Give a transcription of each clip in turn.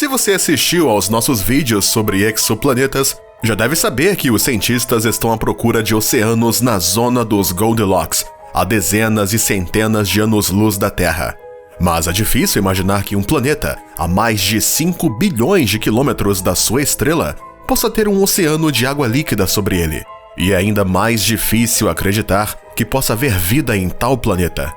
Se você assistiu aos nossos vídeos sobre exoplanetas, já deve saber que os cientistas estão à procura de oceanos na zona dos Goldilocks, a dezenas e centenas de anos-luz da Terra. Mas é difícil imaginar que um planeta, a mais de 5 bilhões de quilômetros da sua estrela, possa ter um oceano de água líquida sobre ele. E é ainda mais difícil acreditar que possa haver vida em tal planeta.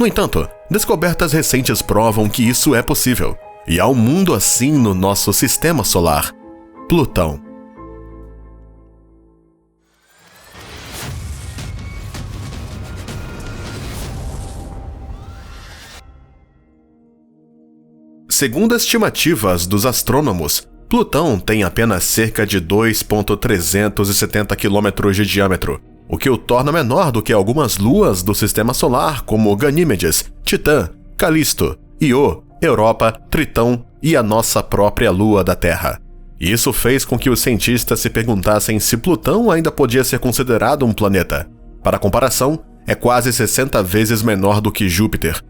No entanto, descobertas recentes provam que isso é possível. E há um mundo assim no nosso sistema solar: Plutão. Segundo estimativas dos astrônomos, Plutão tem apenas cerca de 2,370 km de diâmetro, o que o torna menor do que algumas luas do sistema solar como Ganímedes, Titã, Calisto, Io, Europa, Tritão e a nossa própria lua da Terra. Isso fez com que os cientistas se perguntassem se Plutão ainda podia ser considerado um planeta. Para comparação, é quase 60 vezes menor do que Júpiter.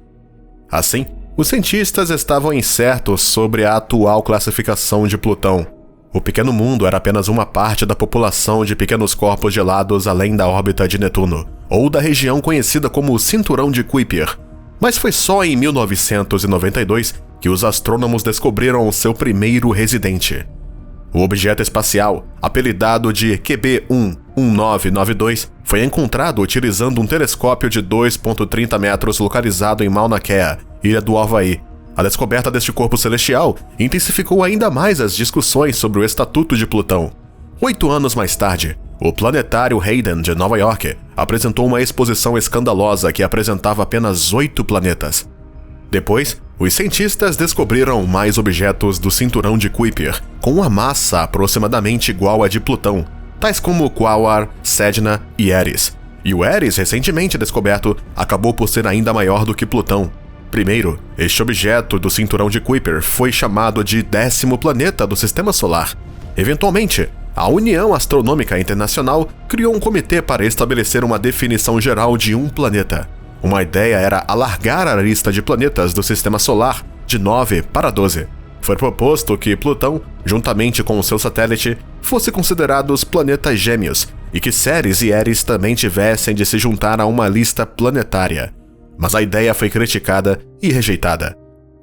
Assim, os cientistas estavam incertos sobre a atual classificação de Plutão. O pequeno mundo era apenas uma parte da população de pequenos corpos gelados além da órbita de Netuno, ou da região conhecida como Cinturão de Kuiper. Mas foi só em 1992 que os astrônomos descobriram o seu primeiro residente. O objeto espacial, apelidado de QB1-1992, foi encontrado utilizando um telescópio de 2,30 metros localizado em Mauna Kea, ilha do Havaí. A descoberta deste corpo celestial intensificou ainda mais as discussões sobre o estatuto de Plutão. 8 anos mais tarde, o planetário Hayden de Nova York apresentou uma exposição escandalosa que apresentava apenas 8 planetas. Depois, os cientistas descobriram mais objetos do cinturão de Kuiper, com uma massa aproximadamente igual à de Plutão, tais como Quaoar, Sedna e Eris. E o Eris, recentemente descoberto, acabou por ser ainda maior do que Plutão. Primeiro, este objeto do cinturão de Kuiper foi chamado de 10º planeta do Sistema Solar. Eventualmente, a União Astronômica Internacional criou um comitê para estabelecer uma definição geral de um planeta. Uma ideia era alargar a lista de planetas do Sistema Solar de 9 para 12. Foi proposto que Plutão, juntamente com o seu satélite, fosse considerados planetas gêmeos e que Ceres e Eris também tivessem de se juntar a uma lista planetária. Mas a ideia foi criticada e rejeitada.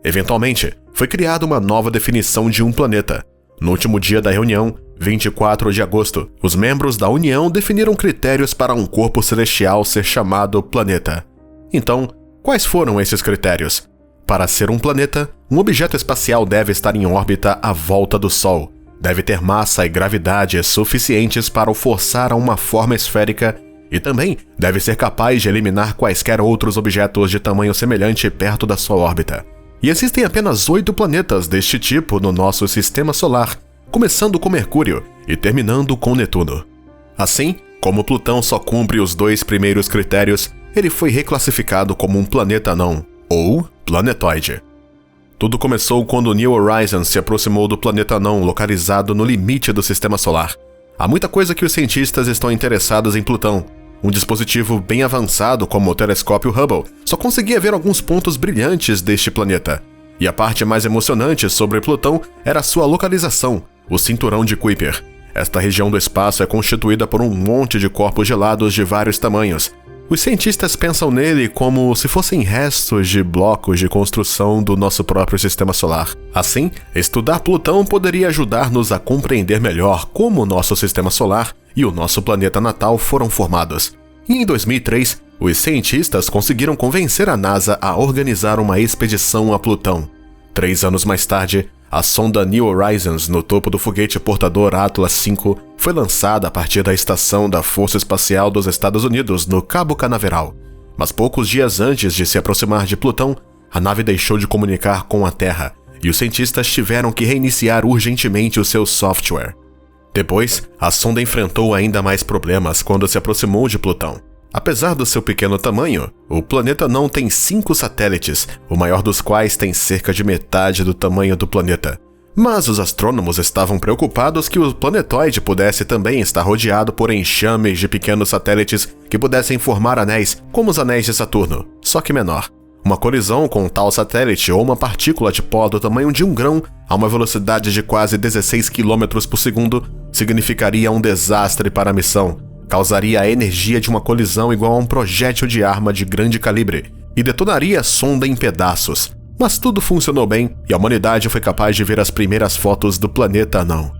Eventualmente, foi criada uma nova definição de um planeta. No último dia da reunião, 24 de agosto, os membros da União definiram critérios para um corpo celestial ser chamado planeta. Então, quais foram esses critérios? Para ser um planeta, um objeto espacial deve estar em órbita à volta do Sol, deve ter massa e gravidade suficientes para o forçar a uma forma esférica e também deve ser capaz de eliminar quaisquer outros objetos de tamanho semelhante perto da sua órbita. E existem apenas 8 planetas deste tipo no nosso Sistema Solar, começando com Mercúrio e terminando com Netuno. Assim, como Plutão só cumpre os 2 primeiros critérios, ele foi reclassificado como um planeta não, ou planetóide. Tudo começou quando New Horizons se aproximou do planeta não localizado no limite do Sistema Solar. Há muita coisa que os cientistas estão interessados em Plutão. Um dispositivo bem avançado como o telescópio Hubble só conseguia ver alguns pontos brilhantes deste planeta. E a parte mais emocionante sobre Plutão era sua localização, o Cinturão de Kuiper. Esta região do espaço é constituída por um monte de corpos gelados de vários tamanhos. Os cientistas pensam nele como se fossem restos de blocos de construção do nosso próprio Sistema Solar. Assim, estudar Plutão poderia ajudar-nos a compreender melhor como o nosso Sistema Solar e o nosso planeta natal foram formados. E em 2003, os cientistas conseguiram convencer a NASA a organizar uma expedição a Plutão. 3 anos mais tarde, a sonda New Horizons no topo do foguete portador Atlas V foi lançada a partir da estação da Força Espacial dos Estados Unidos no Cabo Canaveral. Mas poucos dias antes de se aproximar de Plutão, a nave deixou de comunicar com a Terra e os cientistas tiveram que reiniciar urgentemente o seu software. Depois, a sonda enfrentou ainda mais problemas quando se aproximou de Plutão. Apesar do seu pequeno tamanho, o planeta não tem 5 satélites, o maior dos quais tem cerca de metade do tamanho do planeta. Mas os astrônomos estavam preocupados que o planetóide pudesse também estar rodeado por enxames de pequenos satélites que pudessem formar anéis, como os anéis de Saturno, só que menor. Uma colisão com um tal satélite ou uma partícula de pó do tamanho de um grão a uma velocidade de quase 16 km por segundo significaria um desastre para a missão, causaria a energia de uma colisão igual a um projétil de arma de grande calibre e detonaria a sonda em pedaços. Mas tudo funcionou bem e a humanidade foi capaz de ver as primeiras fotos do planeta anão.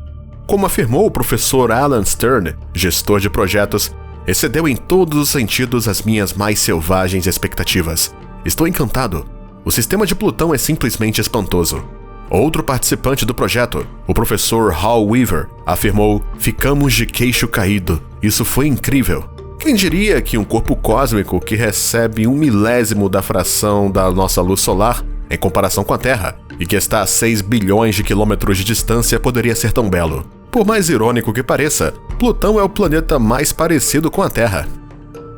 Como afirmou o professor Alan Stern, gestor de projetos, excedeu em todos os sentidos as minhas mais selvagens expectativas. Estou encantado. O sistema de Plutão é simplesmente espantoso. Outro participante do projeto, o professor Hal Weaver, afirmou: ficamos de queixo caído. Isso foi incrível. Quem diria que um corpo cósmico que recebe 1/1000 da fração da nossa luz solar, em comparação com a Terra, e que está a 6 bilhões de quilômetros de distância poderia ser tão belo? Por mais irônico que pareça, Plutão é o planeta mais parecido com a Terra.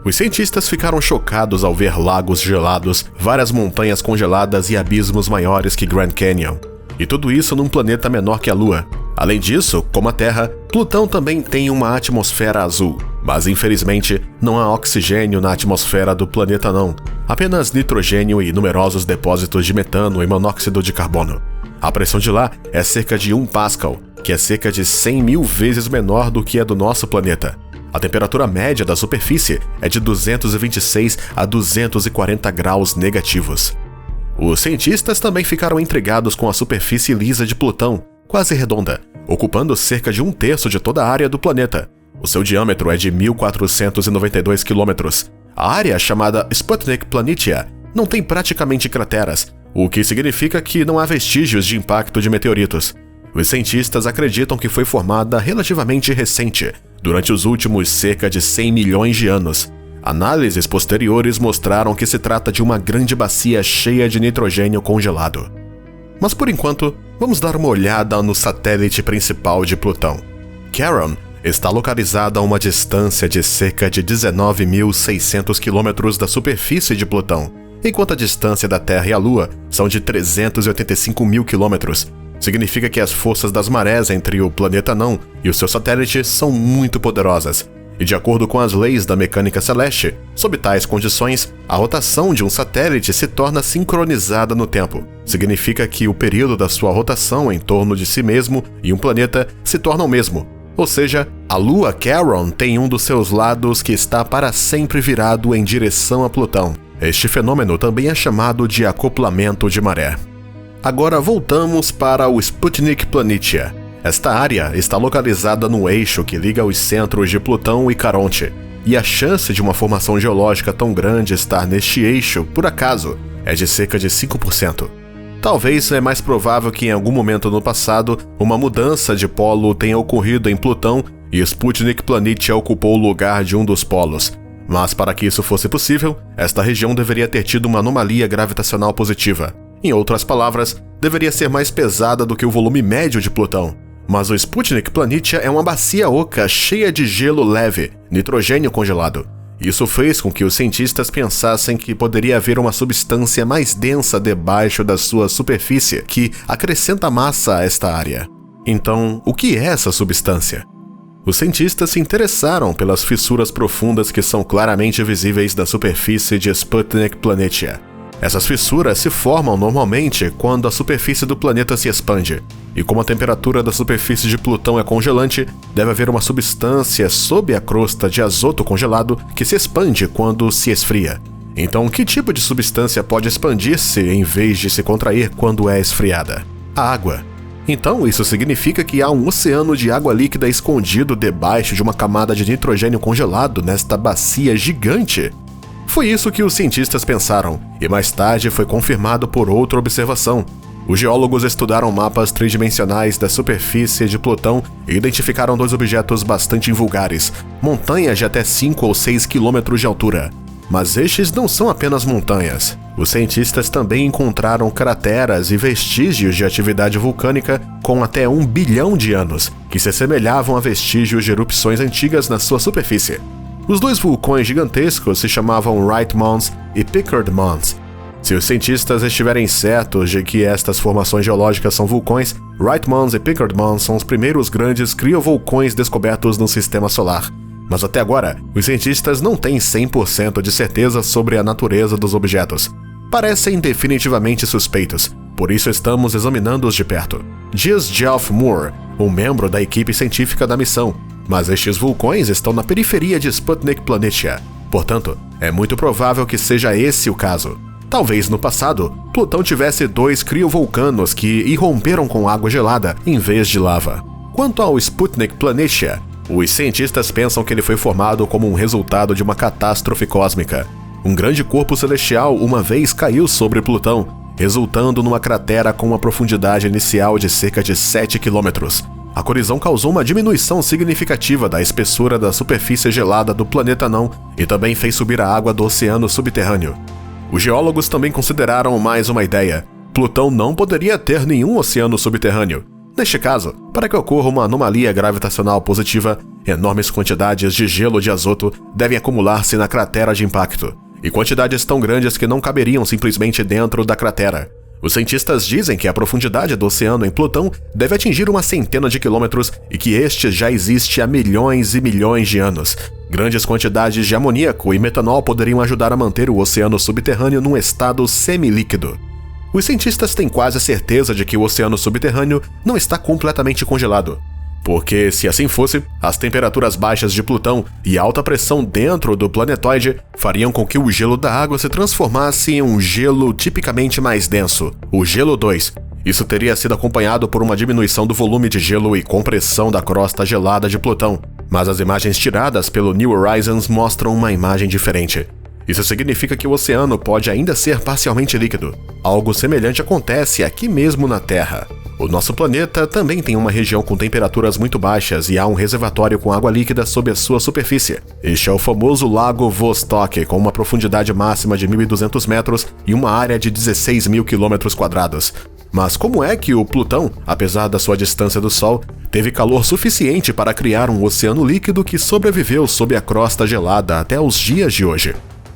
Os cientistas ficaram chocados ao ver lagos gelados, várias montanhas congeladas e abismos maiores que Grand Canyon. E tudo isso num planeta menor que a Lua. Além disso, como a Terra, Plutão também tem uma atmosfera azul. Mas infelizmente, não há oxigênio na atmosfera do planeta não. Apenas nitrogênio e numerosos depósitos de metano e monóxido de carbono. A pressão de lá é cerca de 1 Pascal, que é cerca de 100.000 vezes menor do que a do nosso planeta. A temperatura média da superfície é de 226 a 240 graus negativos. Os cientistas também ficaram intrigados com a superfície lisa de Plutão, quase redonda, ocupando cerca de 1/3 de toda a área do planeta. O seu diâmetro é de 1.492 quilômetros. A área, chamada Sputnik Planitia, não tem praticamente crateras, o que significa que não há vestígios de impacto de meteoritos. Os cientistas acreditam que foi formada relativamente recente, durante os últimos cerca de 100 milhões de anos. Análises posteriores mostraram que se trata de uma grande bacia cheia de nitrogênio congelado. Mas por enquanto, vamos dar uma olhada no satélite principal de Plutão. Charon está localizada a uma distância de cerca de 19.600 km da superfície de Plutão, enquanto a distância da Terra e a Lua são de 385.000 km. Significa que as forças das marés entre o planeta anão e o seu satélite são muito poderosas. E de acordo com as leis da mecânica celeste, sob tais condições, a rotação de um satélite se torna sincronizada no tempo. Significa que o período da sua rotação em torno de si mesmo e um planeta se torna o mesmo. Ou seja, a Lua Charon tem um dos seus lados que está para sempre virado em direção a Plutão. Este fenômeno também é chamado de acoplamento de maré. Agora voltamos para o Sputnik Planitia. Esta área está localizada no eixo que liga os centros de Plutão e Caronte, e a chance de uma formação geológica tão grande estar neste eixo, por acaso, é de cerca de 5%. Talvez é mais provável que em algum momento no passado, uma mudança de polo tenha ocorrido em Plutão e Sputnik Planitia ocupou o lugar de um dos polos. Mas para que isso fosse possível, esta região deveria ter tido uma anomalia gravitacional positiva. Em outras palavras, deveria ser mais pesada do que o volume médio de Plutão. Mas o Sputnik Planitia é uma bacia oca cheia de gelo leve, nitrogênio congelado. Isso fez com que os cientistas pensassem que poderia haver uma substância mais densa debaixo da sua superfície que acrescenta massa a esta área. Então, o que é essa substância? Os cientistas se interessaram pelas fissuras profundas que são claramente visíveis da superfície de Sputnik Planitia. Essas fissuras se formam normalmente quando a superfície do planeta se expande, e como a temperatura da superfície de Plutão é congelante, deve haver uma substância sob a crosta de azoto congelado que se expande quando se esfria. Então, que tipo de substância pode expandir-se em vez de se contrair quando é esfriada? A água. Então, isso significa que há um oceano de água líquida escondido debaixo de uma camada de nitrogênio congelado nesta bacia gigante. Foi isso que os cientistas pensaram, e mais tarde foi confirmado por outra observação. Os geólogos estudaram mapas tridimensionais da superfície de Plutão e identificaram 2 objetos bastante invulgares, montanhas de até 5 ou 6 quilômetros de altura. Mas estes não são apenas montanhas. Os cientistas também encontraram crateras e vestígios de atividade vulcânica com até 1 bilhão de anos, que se assemelhavam a vestígios de erupções antigas na sua superfície. Os 2 vulcões gigantescos se chamavam Wright Mons e Pickard Mons. Se os cientistas estiverem certos de que estas formações geológicas são vulcões, Wright Mons e Pickard Mons são os primeiros grandes criovulcões descobertos no sistema solar. Mas até agora, os cientistas não têm 100% de certeza sobre a natureza dos objetos. parecem definitivamente suspeitos, por isso estamos examinando-os de perto. Diz Geoff Moore, um membro da equipe científica da missão, mas estes vulcões estão na periferia de Sputnik Planitia. Portanto, é muito provável que seja esse o caso. Talvez no passado, Plutão tivesse 2 criovolcanos que irromperam com água gelada em vez de lava. Quanto ao Sputnik Planitia, os cientistas pensam que ele foi formado como um resultado de uma catástrofe cósmica. Um grande corpo celestial uma vez caiu sobre Plutão, resultando numa cratera com uma profundidade inicial de cerca de 7 quilômetros. A colisão causou uma diminuição significativa da espessura da superfície gelada do planeta anão e também fez subir a água do oceano subterrâneo. Os geólogos também consideraram mais uma ideia. Plutão não poderia ter nenhum oceano subterrâneo. Neste caso, para que ocorra uma anomalia gravitacional positiva, enormes quantidades de gelo de azoto devem acumular-se na cratera de impacto, e quantidades tão grandes que não caberiam simplesmente dentro da cratera. Os cientistas dizem que a profundidade do oceano em Plutão deve atingir uma centena de quilômetros e que este já existe há milhões e milhões de anos. Grandes quantidades de amoníaco e metanol poderiam ajudar a manter o oceano subterrâneo num estado semilíquido. Os cientistas têm quase certeza de que o oceano subterrâneo não está completamente congelado, porque, se assim fosse, as temperaturas baixas de Plutão e alta pressão dentro do planetoide fariam com que o gelo da água se transformasse em um gelo tipicamente mais denso, o gelo 2. Isso teria sido acompanhado por uma diminuição do volume de gelo e compressão da crosta gelada de Plutão, mas as imagens tiradas pelo New Horizons mostram uma imagem diferente. Isso significa que o oceano pode ainda ser parcialmente líquido. Algo semelhante acontece aqui mesmo na Terra. O nosso planeta também tem uma região com temperaturas muito baixas e há um reservatório com água líquida sob a sua superfície. Este é o famoso Lago Vostok, com uma profundidade máxima de 1.200 metros e uma área de 16 mil quilômetros quadrados. Mas como é que o Plutão, apesar da sua distância do Sol, teve calor suficiente para criar um oceano líquido que sobreviveu sob a crosta gelada até os dias de hoje?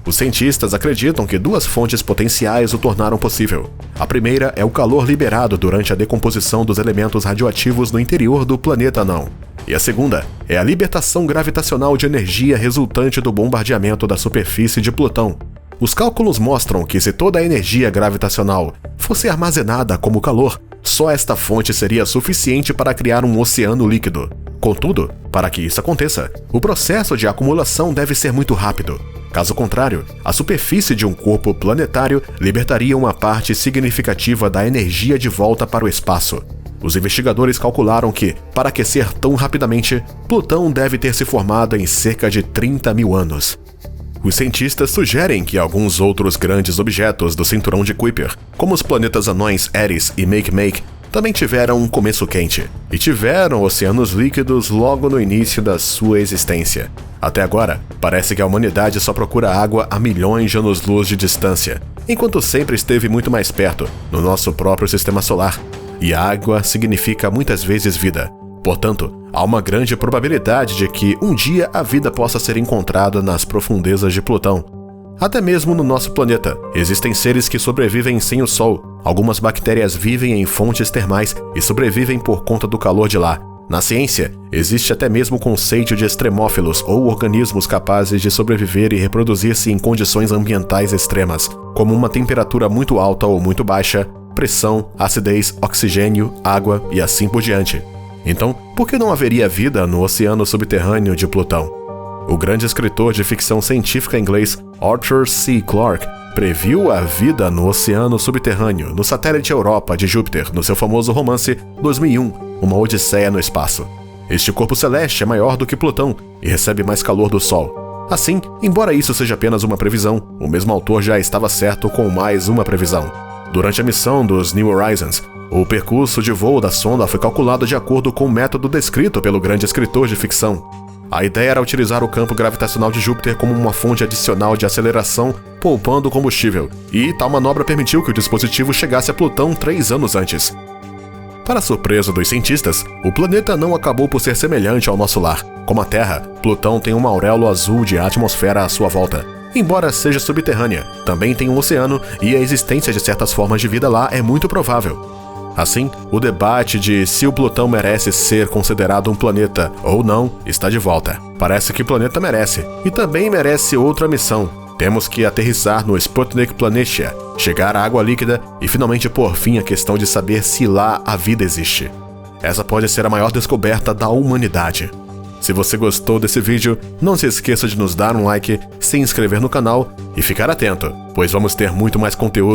Os cientistas acreditam que 2 fontes potenciais o tornaram possível. A primeira é o calor liberado durante a decomposição dos elementos radioativos no interior do planeta anão. E a segunda é a libertação gravitacional de energia resultante do bombardeamento da superfície de Plutão. Os cálculos mostram que se toda a energia gravitacional fosse armazenada como calor, só esta fonte seria suficiente para criar um oceano líquido. Contudo, para que isso aconteça, o processo de acumulação deve ser muito rápido. Caso contrário, a superfície de um corpo planetário libertaria uma parte significativa da energia de volta para o espaço. Os investigadores calcularam que, para aquecer tão rapidamente, Plutão deve ter se formado em cerca de 30 mil anos. Os cientistas sugerem que alguns outros grandes objetos do cinturão de Kuiper, como os planetas anões Eris e Makemake, também tiveram um começo quente, e tiveram oceanos líquidos logo no início da sua existência. Até agora, parece que a humanidade só procura água a milhões de anos-luz de distância, enquanto sempre esteve muito mais perto, no nosso próprio sistema solar. E água significa muitas vezes vida. Portanto, há uma grande probabilidade de que um dia a vida possa ser encontrada nas profundezas de Plutão. Até mesmo no nosso planeta, existem seres que sobrevivem sem o Sol. Algumas bactérias vivem em fontes termais e sobrevivem por conta do calor de lá. Na ciência, existe até mesmo o conceito de extremófilos ou organismos capazes de sobreviver e reproduzir-se em condições ambientais extremas, como uma temperatura muito alta ou muito baixa, pressão, acidez, oxigênio, água e assim por diante. Então, por que não haveria vida no oceano subterrâneo de Plutão? O grande escritor de ficção científica inglês Arthur C. Clarke previu a vida no oceano subterrâneo, no satélite Europa de Júpiter, no seu famoso romance 2001, Uma Odisseia no Espaço. Este corpo celeste é maior do que Plutão e recebe mais calor do Sol. Assim, embora isso seja apenas uma previsão, o mesmo autor já estava certo com mais uma previsão. Durante a missão dos New Horizons, o percurso de voo da sonda foi calculado de acordo com o método descrito pelo grande escritor de ficção. A ideia era utilizar o campo gravitacional de Júpiter como uma fonte adicional de aceleração, poupando combustível, e tal manobra permitiu que o dispositivo chegasse a Plutão 3 anos antes. Para surpresa dos cientistas, o planeta não acabou por ser semelhante ao nosso lar. Como a Terra, Plutão tem uma auréola azul de atmosfera à sua volta. Embora seja subterrânea, também tem um oceano e a existência de certas formas de vida lá é muito provável. Assim, o debate de se o Plutão merece ser considerado um planeta ou não está de volta. Parece que o planeta merece, e também merece outra missão. Temos que aterrissar no Sputnik Planitia, chegar à água líquida e finalmente pôr fim à questão de saber se lá a vida existe. Essa pode ser a maior descoberta da humanidade. Se você gostou desse vídeo, não se esqueça de nos dar um like, se inscrever no canal e ficar atento, pois vamos ter muito mais conteúdo